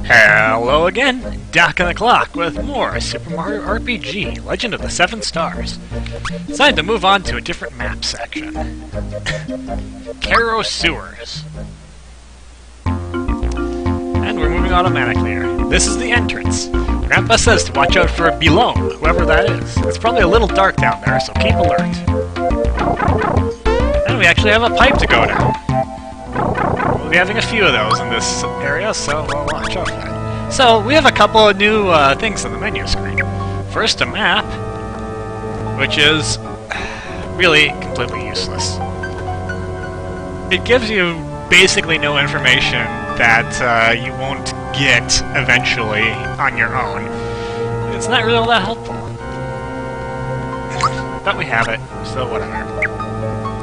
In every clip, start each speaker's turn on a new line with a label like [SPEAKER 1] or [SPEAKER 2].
[SPEAKER 1] Hello again, Doc on the Clock with more Super Mario RPG, Legend of the Seven Stars. It's time to move on to a different map section. Kero Sewers. And we're moving automatically here. This is the entrance. Grandpa says to watch out for Belome, whoever that is. It's probably a little dark down there, so keep alert. And we actually have a pipe to go down. We'll be having a few of those in this area, so we'll watch out for that. So, we have a couple of new things on the menu screen. First, a map, which is really completely useless. It gives you basically no information that you won't get eventually on your own. It's not really all that helpful. But we have it, so whatever.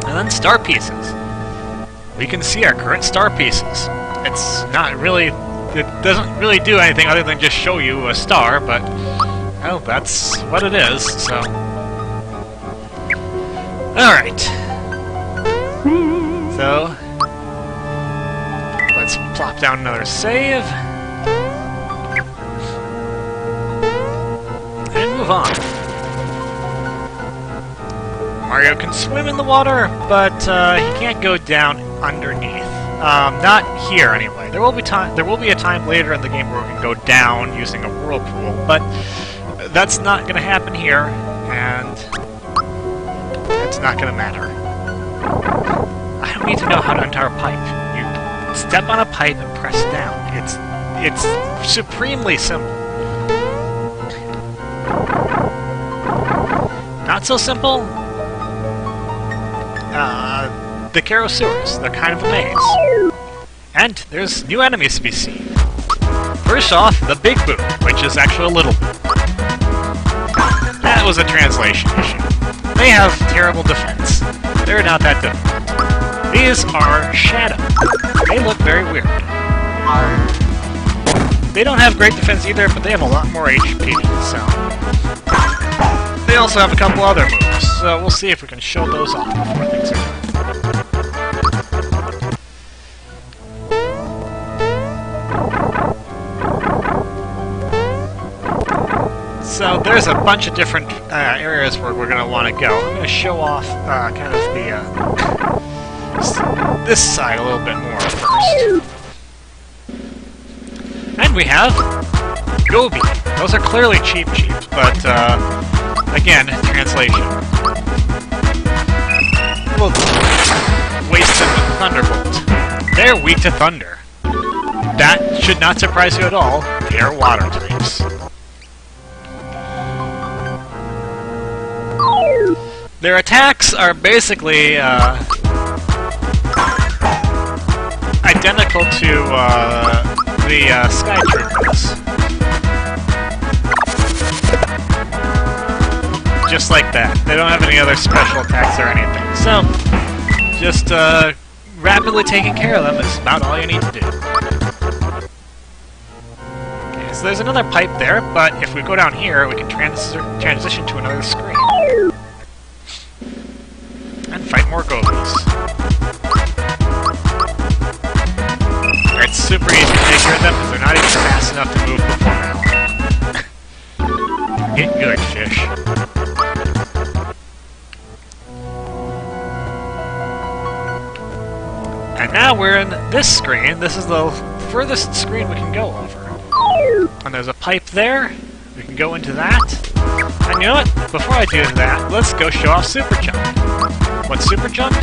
[SPEAKER 1] And then star pieces. We can see our current star pieces. It's not really... it doesn't really do anything other than just show you a star, but... well, that's what it is, so... alright. So... let's plop down another save. And move on. Mario can swim in the water, but he can't go down underneath. Not here, anyway. There will be a time later in the game where we can go down using a whirlpool, but that's not going to happen here, and it's not going to matter. I don't need to know how to enter a pipe. You step on a pipe and press down. It's supremely simple. Not so simple. The Kero Sewers. They're kind of a maze. And there's new enemies to be seen. First off, the Big Boo, which is actually a little boo. That was a translation issue. They have terrible defense. They're not that difficult. These are Shadow. They look very weird. They don't have great defense either, but they have a lot more HP, so... they also have a couple other moves, so we'll see if we can show those off before things are done. So there's a bunch of different areas where we're going to want to go. I'm going to show off kind of the this side a little bit more first. And we have Gobi. Those are clearly cheap, but again, translation. We'll waste them with Thunderbolt. They're weak to thunder. That should not surprise you at all. They are water types. Their attacks are basically identical to the Sky Troopers. Just like that. They don't have any other special attacks or anything. So, just rapidly taking care of them is about all you need to do. Okay, so there's another pipe there, but if we go down here, we can transition to another screen. And fight more gobies. It's super easy to take care of them because they're not even fast enough to move before now. Get good, fish. And now we're in this screen. This is the furthest screen we can go over. And there's a pipe there. We can go into that. And you know what? Before I do that, let's go show off Super Jump. What's Super Jump?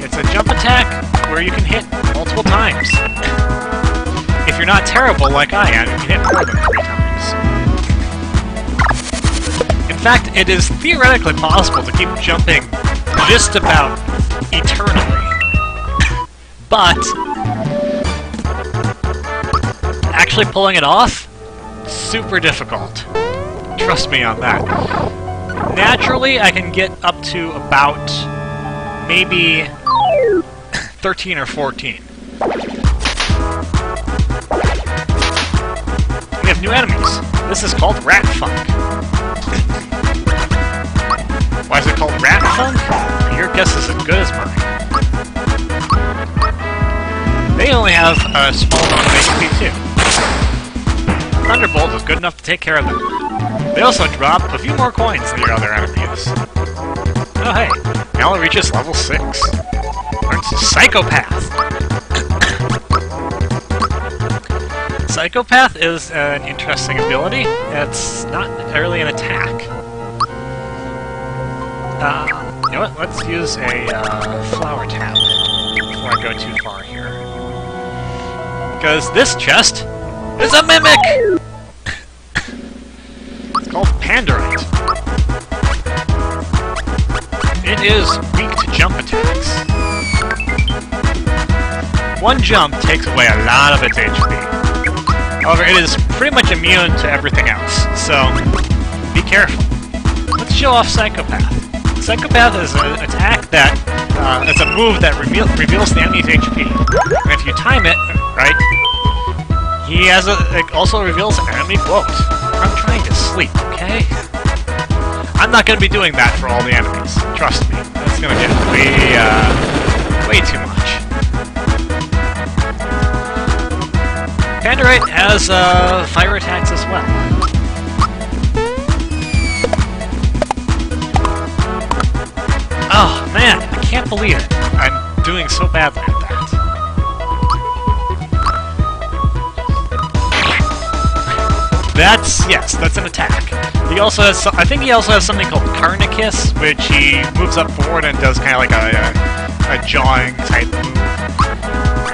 [SPEAKER 1] It's a jump attack where you can hit multiple times. If you're not terrible like I am, you can hit more than 3 times. In fact, it is theoretically possible to keep jumping just about eternally. But actually pulling it off, super difficult. Trust me on that. Naturally, I can get up to about maybe 13 or 14. We have new enemies. This is called Rat Funk. Why is it called Rat Funk? Your guess is as good as mine. they only have a small amount of HP too. Thunderbolt is good enough to take care of them. They also drop a few more coins than your other enemies. Oh hey, Mallow reaches level 6. Learns Psychopath. Psychopath is an interesting ability. It's not really an attack. You know what? Let's use a flower tab before I go too far here. Because this chest is a mimic! It's called Pandarite. It is weak to jump attacks. One jump takes away a lot of its HP. However, it is pretty much immune to everything else, so be careful. Let's show off Psychopath. Psychopath is an attack that, it's a move that reveals the enemy's HP. And if you time it right, it also reveals an enemy quote. I'm trying to sleep, okay? I'm not going to be doing that for all the enemies. Trust me. That's going to get way too much. Pandarite has fire attacks as well. Oh man, I can't believe it. I'm doing so badly at that. That's an attack. He also has, I think he also has something called Carnicus, which he moves up forward and does kind of like a jawing type move.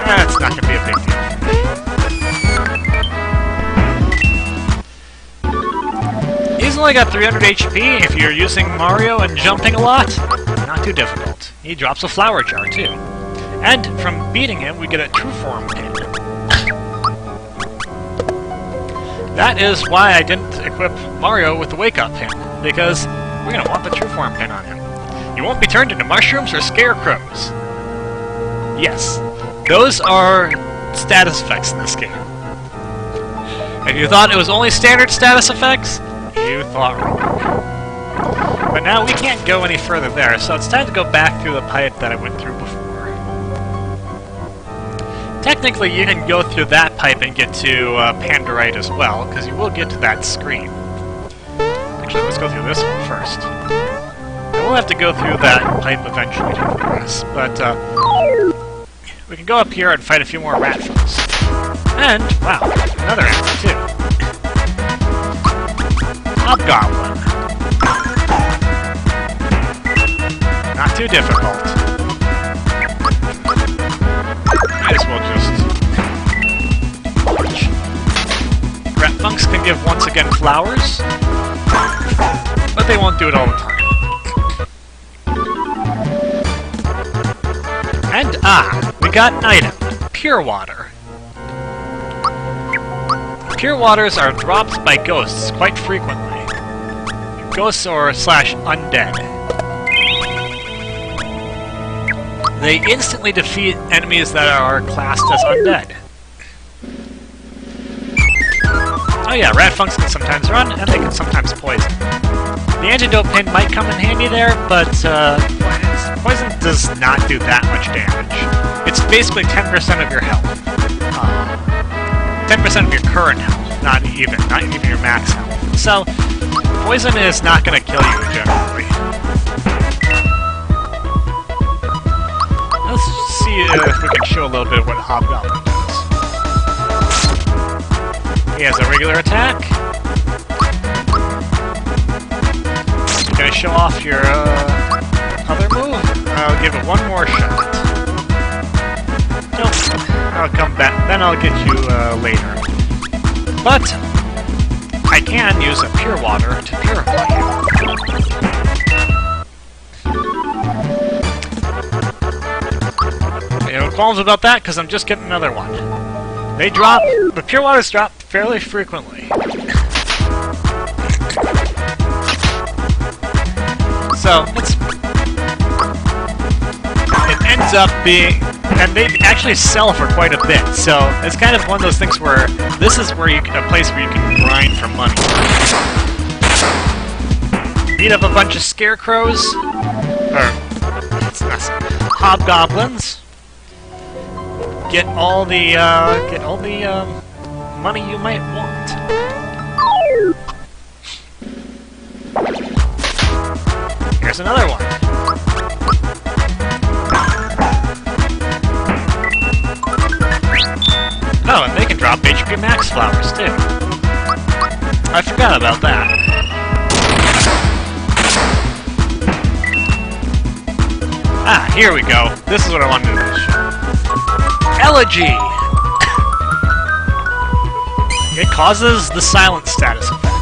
[SPEAKER 1] That's not going to be a big deal for me. He's only got 300 HP if you're using Mario and jumping a lot. Not too difficult. He drops a flower jar too. And from beating him, we get a true form pin. That is why I didn't equip Mario with the wake-up pin, because we're going to want the true form pin on him. You won't be turned into mushrooms or scarecrows. Yes, those are status effects in this game. If you thought it was only standard status effects, you thought wrong. But now we can't go any further there, so it's time to go back through the pipe that I went through before. Technically, you can go through that pipe and get to Pandarite as well, because you will get to that screen. Actually, let's go through this one first. And we'll have to go through that pipe eventually to progress, but we can go up here and fight a few more rat folks. And, wow, another enemy too. Hobgoblin. Not too difficult. Might as well just watch. Rat funks can give once again flowers, but they won't do it all the time. And we got an item. Pure water. Pure waters are dropped by ghosts quite frequently. Ghosts or slash undead. They instantly defeat enemies that are classed as undead. Oh yeah, rat funks can sometimes run, and they can sometimes poison. The antidote pin might come in handy there, but poison does not do that much damage. It's basically 10% of your health. 10% of your current health, not even your max health. So, poison is not going to kill you generally. Let's see if we can show a little bit of what Hobgoblin does. He has a regular attack. You're going to show off your other move? I'll give it one more shot. Nope. I'll come back. Then I'll get you later. But I can use a pure water to purify you. No qualms about that, because I'm just getting another one. The pure waters drop fairly frequently. So, it ends up being, and they actually sell for quite a bit, so it's kind of one of those things where this is where a place where you can grind for money. Beat up a bunch of scarecrows, or, it's not hobgoblins. get all the money you might want. Here's another one. Oh, and they can drop HP max flowers too. I forgot about that. Ah, here we go. This is what I wanted to show. Elegy! It causes the silent status effect.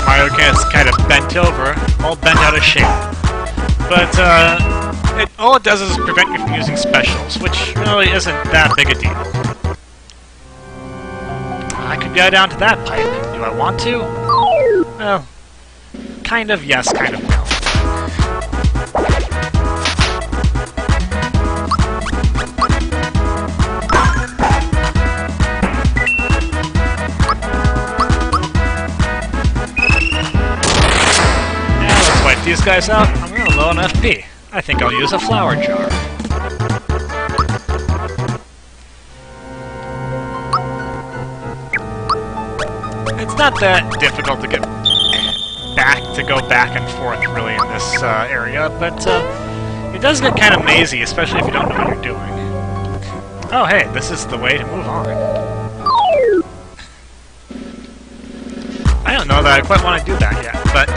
[SPEAKER 1] Mario gets kind of bent over, all bent out of shape. But, all it does is prevent you from using specials, which really isn't that big a deal. I could go down to that pipe. Do I want to? Well, kind of yes, kind of no. These guys out, I'm really low on FP. I think I'll use a flower jar. It's not that difficult to go back and forth really in this area, but it does get kind of mazy, especially if you don't know what you're doing. Oh hey, this is the way to move on. I don't know that I quite want to do that yet, but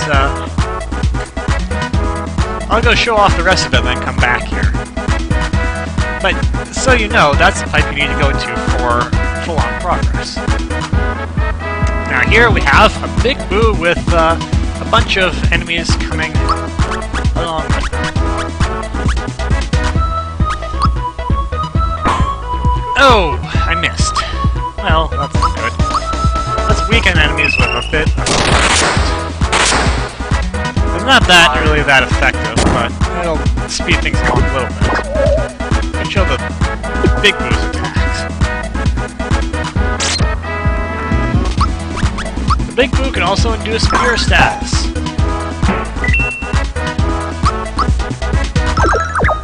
[SPEAKER 1] I'll go show off the rest of it and then come back here. But, so you know, that's the pipe you need to go to for full-on progress. Now here we have a big boo with a bunch of enemies coming along with them. Oh! I missed. Well, that's not good. Let's weaken enemies with a bit of It's not that really that effective, but it'll speed things along a little bit. And show the big boo's attacks. The big boo can also induce fear status.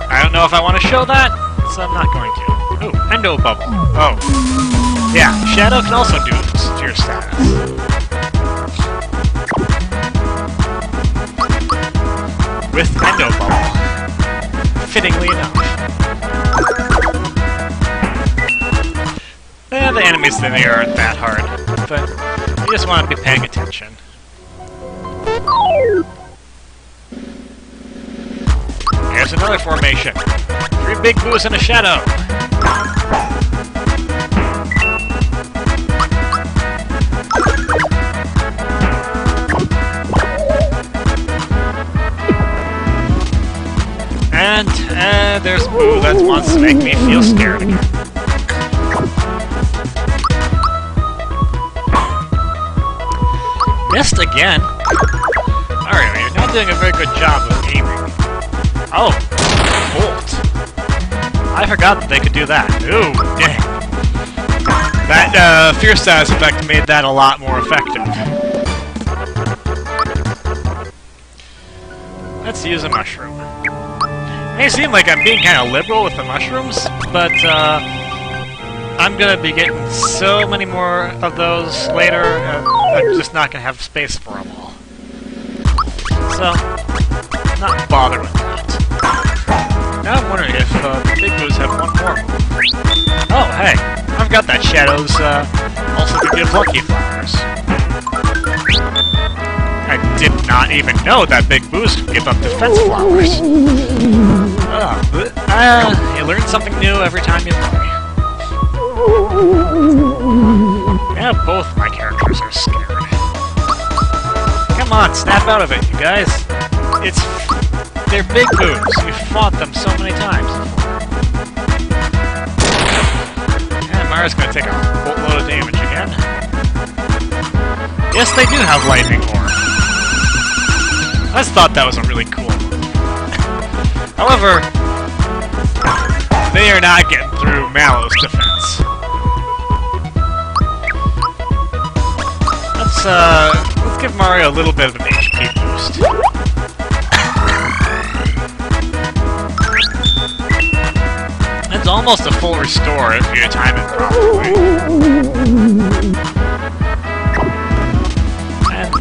[SPEAKER 1] I don't know if I want to show that, so I'm not going to. Ooh, endo bubble. Oh. Yeah, shadow can also induce fear status. With endo bubble. Fittingly enough. The enemies in there aren't that hard, but you just want to be paying attention. Here's another formation. 3 big boos and a shadow. And there's Boo that wants to make me feel scared again. Missed again? Mario, you're not doing a very good job of aiming. Oh, Bolt. I forgot that they could do that. Ooh, dang. That fear status effect made that a lot more effective. Let's use a mushroom. It may seem like I'm being kind of liberal with the mushrooms, but I'm gonna be getting so many more of those later, I'm just not gonna have space for them all. So, not bother with that. Now I'm wondering if the big boos have one more move. Oh, hey, I've got that Shadows also can give lucky flowers. I did not even know that big boos could give up defense flowers. You learn something new every time you play. Yeah, both my characters are scared. Come on, snap out of it, you guys. They're big boos. You've fought them so many times before. And Mario's gonna take a boatload of damage again. Yes, they do have lightning ore. I just thought that was a really cool move. However, they are not getting through Mallow's defense. Let's give Mario a little bit of an HP boost. Let's almost a full restore if you time it properly. And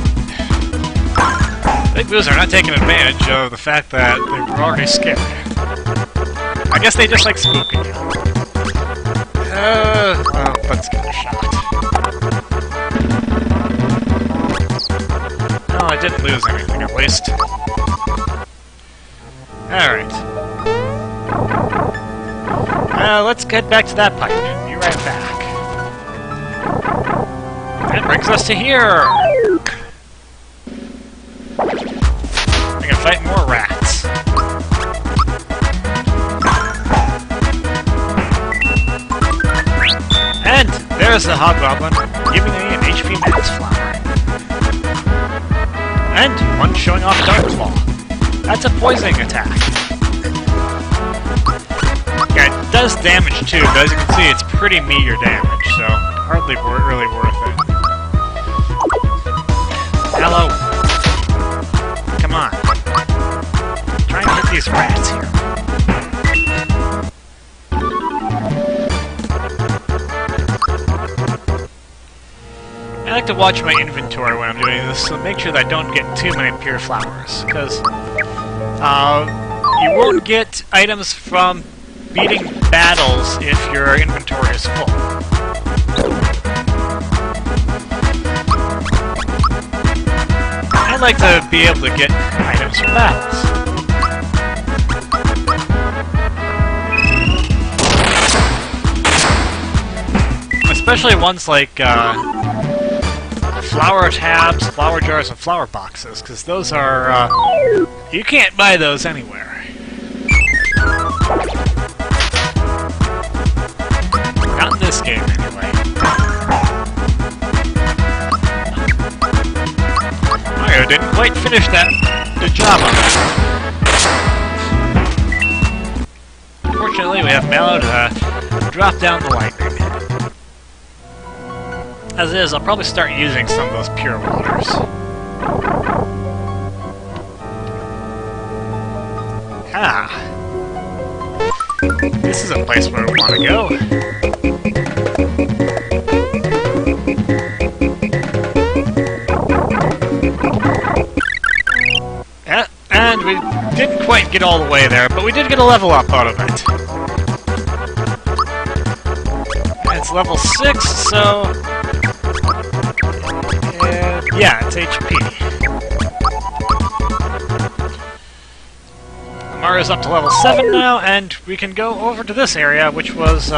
[SPEAKER 1] Big Boos are not taking advantage of the fact that they were already scared. I guess they just like spooking you. Well, let's give it a shot. Well, I didn't lose anything, at least. Alright. Let's get back to that pipe. Be right back. That brings us to here! We can fight more rats. And there's the hobgoblin, giving me an HP max flower. And one showing off Dark Claw. That's a poisoning attack. Yeah, it does damage too, but as you can see, it's pretty meager damage, so hardly really worth it. Mallow! Come on. I'm trying to hit these rats here. I like to watch my inventory when I'm doing this, so make sure that I don't get too many pure flowers, because you won't get items from beating battles if your inventory is full. I'd like to be able to get items from battles. Especially ones like flower tabs, flower jars, and flower boxes, because those are, you can't buy those anywhere. Not in this game, anyway. Mario didn't quite finish the job on that. Fortunately, we have Mallow to drop down the lightning. As is, I'll probably start using some of those pure waters. Ah! This is a place where we want to go. Yeah, and we didn't quite get all the way there, but we did get a level up out of it. It's level 6, so... yeah, it's HP. Mario's up to level 7 now, and we can go over to this area, which is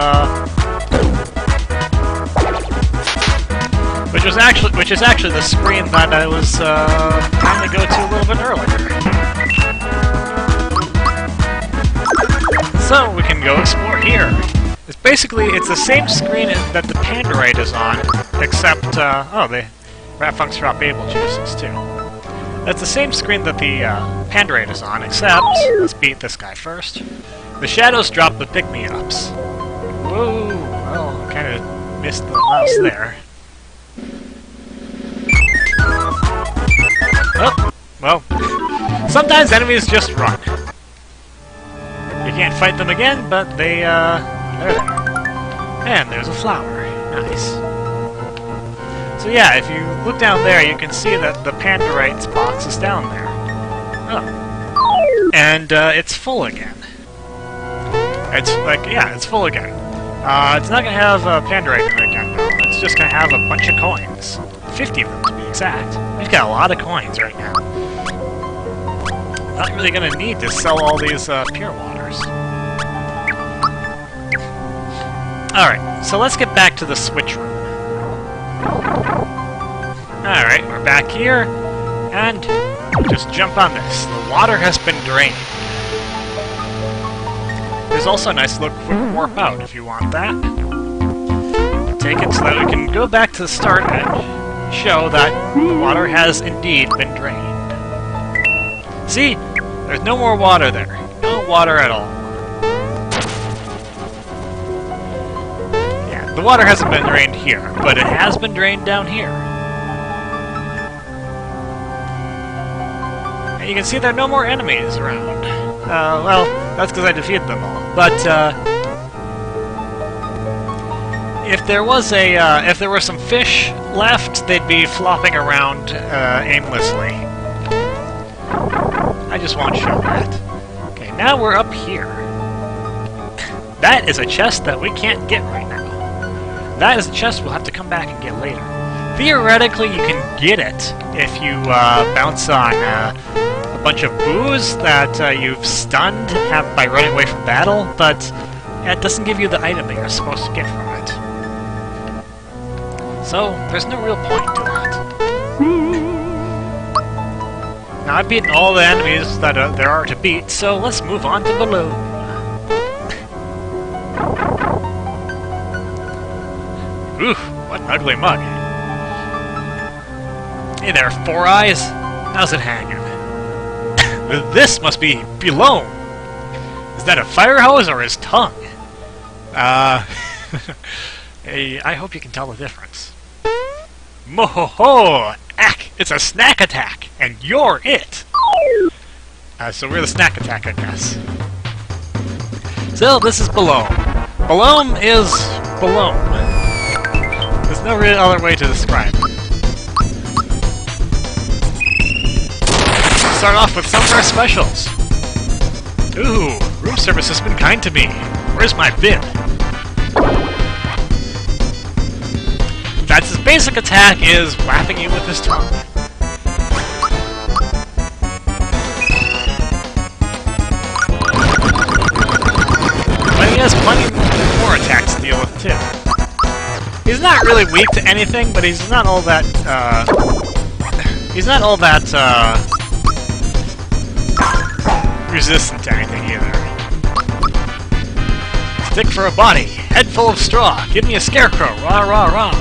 [SPEAKER 1] actually the screen that I was trying to go to a little bit earlier. So we can go explore here. It's the same screen that the Pandarite is on, except the Ratfunks drop Babel juices too. That's the same screen that the Pandarite is on, except let's beat this guy first. The shadows drop the pick-me-ups. Whoa! Well, I kind of missed the mouse there. Oh, well, sometimes enemies just run. You can't fight them again, but they're there. And there's a flower. Nice. So yeah, if you look down there, you can see that the Pandarite's box is down there. Oh. And it's full again. It's full again. It's not going to have Pandarite in it again, though. It's just going to have a bunch of coins. 50 of them, to be exact. We've got a lot of coins right now. Not really going to need to sell all these pure waters. Alright, so let's get back to the switch room. Alright, we're back here, and just jump on this. The water has been drained. There's also a nice little quick warp out if you want that. Take it so that we can go back to the start and show that the water has indeed been drained. See? There's no more water there. No water at all. Yeah, the water hasn't been drained here, but it has been drained down here. And you can see there are no more enemies around. Well, that's because I defeated them all. But, if there was a, if there were some fish left, they'd be flopping around aimlessly. I just want to show that. Okay, now we're up here. That is a chest that we can't get right now. That is a chest we'll have to come back and get later. Theoretically, you can get it if you bounce on a bunch of boos that you've stunned by running away from battle, but it doesn't give you the item that you're supposed to get from it. So, there's no real point to that. Now, I've beaten all the enemies that there are to beat, so let's move on to Belome. Ooh, what an ugly mug. Hey there, Four Eyes. How's it hanging? This must be Belome. Is that a fire hose or his tongue? Hey, I hope you can tell the difference. Mo-ho-ho! Ack! It's a snack attack, and you're it! So we're the snack attack, I guess. So, this is Belome. Belome is Belome. There's no real other way to describe it. Start off with some of our specials. Ooh, room service has been kind to me. Where's my bib? That's his basic attack, is whapping you with his tongue. But he has plenty more attacks to deal with, too. He's not really weak to anything, but he's not all that, resistant to anything either. Stick for a body, head full of straw, give me a scarecrow, rah rah rah.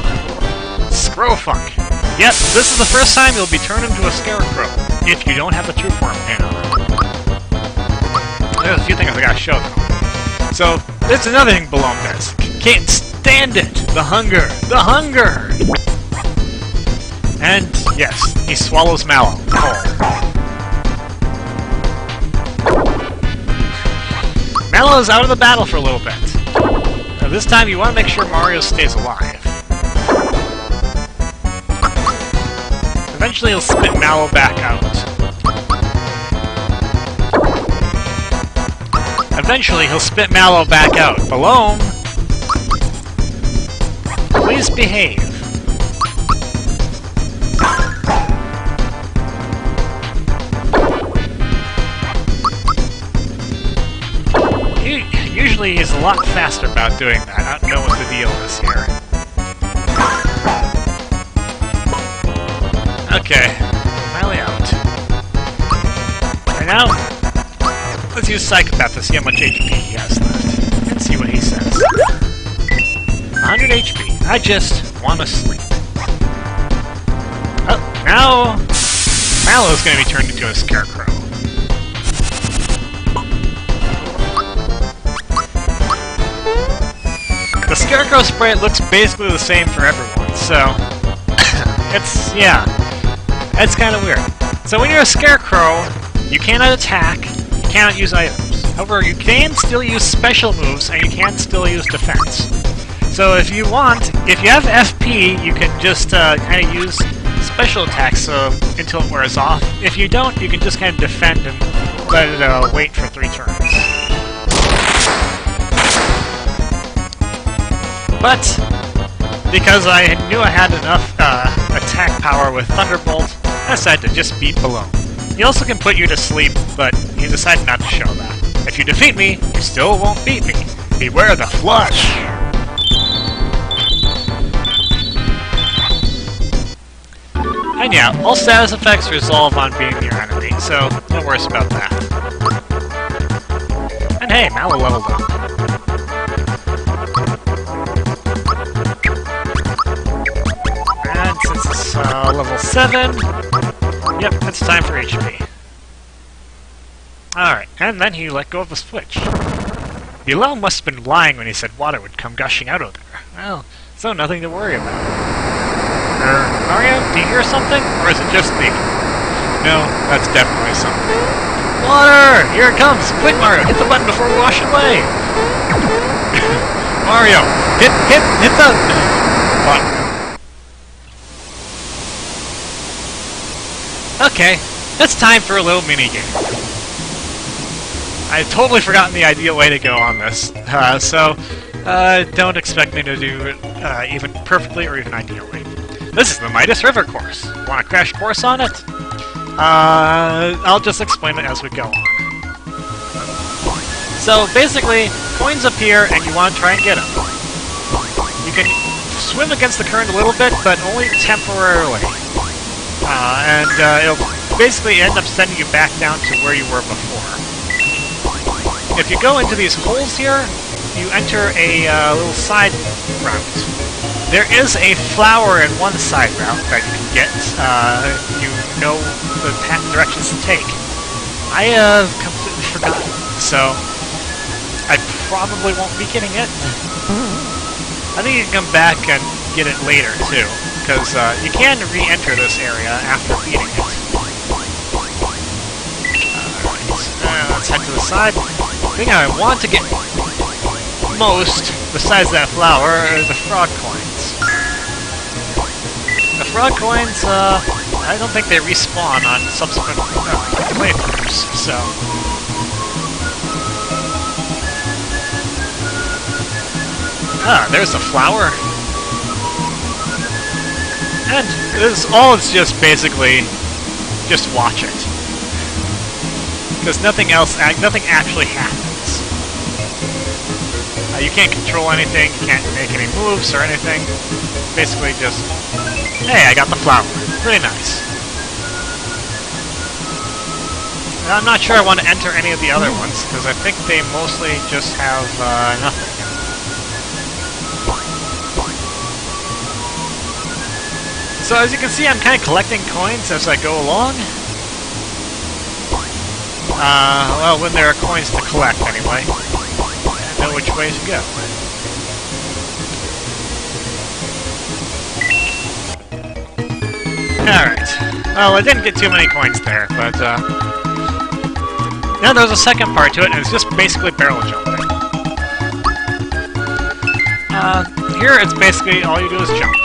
[SPEAKER 1] Scrowfunk. Yep, this is the first time you'll be turned into a scarecrow, if you don't have the true form paint on. There's a few things I gotta show though. So, there's another thing Belome does. Can't stand it! The hunger! The hunger! And, yes, he swallows Mallow. Mallow's out of the battle for a little bit. Now, this time you want to make sure Mario stays alive. Eventually he'll spit Mallow back out. Eventually he'll spit Mallow back out. Belome, please behave. Usually he's a lot faster about doing that. I don't know what the deal is here. Okay, finally out. And now, let's use Psychopath to see how much HP he has left. And see what he says. 100 HP. I just want to sleep. Oh, now Mallow's going to be turned into a scarecrow. The scarecrow spray looks basically the same for everyone, so it's kind of weird. So when you're a scarecrow, you cannot attack, you cannot use items. However, you can still use special moves, and you can still use defense. So if you want, if you have FP, you can just kind of use special attacks until it wears off. If you don't, you can just kind of defend and let it wait for 3 turns. But, because I knew I had enough attack power with Thunderbolt, I decided to just beat Belome. He also can put you to sleep, but he decided not to show that. If you defeat me, you still won't beat me. Beware the flush! And yeah, all status effects resolve on being your enemy, so no worries about that. And hey, Mallow leveled up. And since it's level 7, yep, it's time for HP. Alright, and then he let go of the switch. Belome must have been lying when he said water would come gushing out of there. Well, so nothing to worry about. Mario, do you hear something? Or is it just me? No, that's definitely something. Water! Here it comes! Quick, Mario! Hit the button before we wash away! Mario! Hit the button. Okay, it's time for a little mini-game. I've totally forgotten the ideal way to go on this, so don't expect me to do it even perfectly or even ideally. This is the Midas River course. Want a crash course on it? I'll just explain it as we go on. So basically, coins appear and you want to try and get them. You can swim against the current a little bit, but only temporarily. It'll basically end up sending you back down to where you were before. If you go into these holes here, you enter a little side route. There is a flower in one side route that you can get. You know the directions to take. I have completely forgotten, so I probably won't be getting it. I think you can come back and get it later too, because you can re-enter this area after beating it. Let's head to the side. The thing I want to get most, besides that flower, are the frog coins. The frog coins, I don't think they respawn on subsequent playthroughs, so... Ah, there's the flower. And this all is just basically just watch it. Because nothing actually happens. You can't control anything, you can't make any moves or anything. Basically just, hey, I got the flower. Pretty nice. And I'm not sure I want to enter any of the other ones, because I think they mostly just have nothing. So as you can see, I'm kind of collecting coins as I go along. Well, when there are coins to collect, anyway. I know which way to go. Alright. Well, I didn't get too many coins there, but, now there's a second part to it, and it's just basically barrel jumping. Here, it's basically all you do is jump.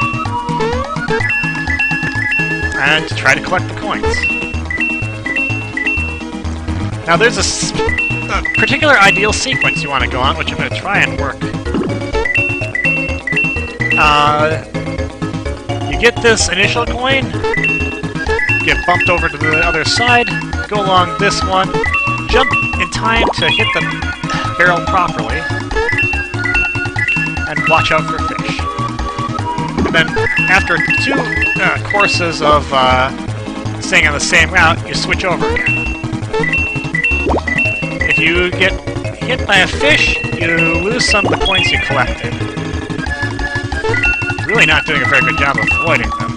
[SPEAKER 1] And try to collect the coins. Now there's a particular ideal sequence you want to go on, which I'm going to try and work. You get this initial coin, get bumped over to the other side, go along this one, jump in time to hit the barrel properly, and watch out for fish. And then, after two courses of staying on the same route, you switch over again. If you get hit by a fish, you lose some of the coins you collected. Really not doing a very good job of avoiding them.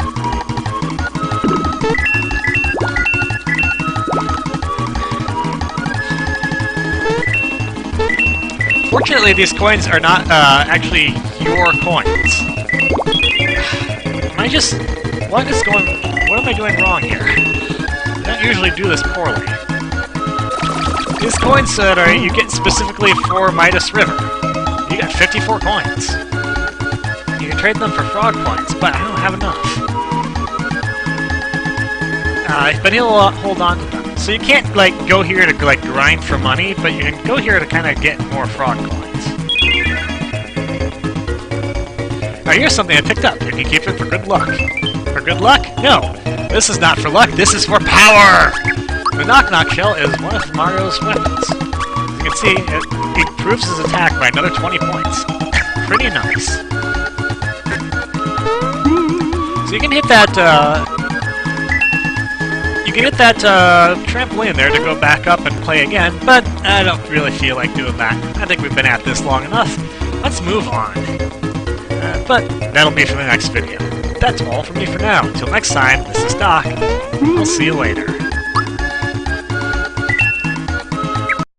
[SPEAKER 1] Fortunately, these coins are not actually your coins. What am I doing wrong here? I don't usually do this poorly. These coins that you get specifically for Midas River. You got 54 coins. You can trade them for frog coins, but I don't have enough. But he'll hold on to them. So you can't, go here to, grind for money, but you can go here to kind of get more frog coins. Now here's something I picked up. You can keep it for good luck. For good luck? No. This is not for luck, this is for power! The Knock Knock Shell is one of Mario's weapons. As you can see, it improves his attack by another 20 points. Pretty nice. So you can hit that, trampoline there to go back up and play again, but I don't really feel like doing that. I think we've been at this long enough. Let's move on. But that'll be for the next video. That's all from me for now. Until next time, this is Doc. I'll see you later.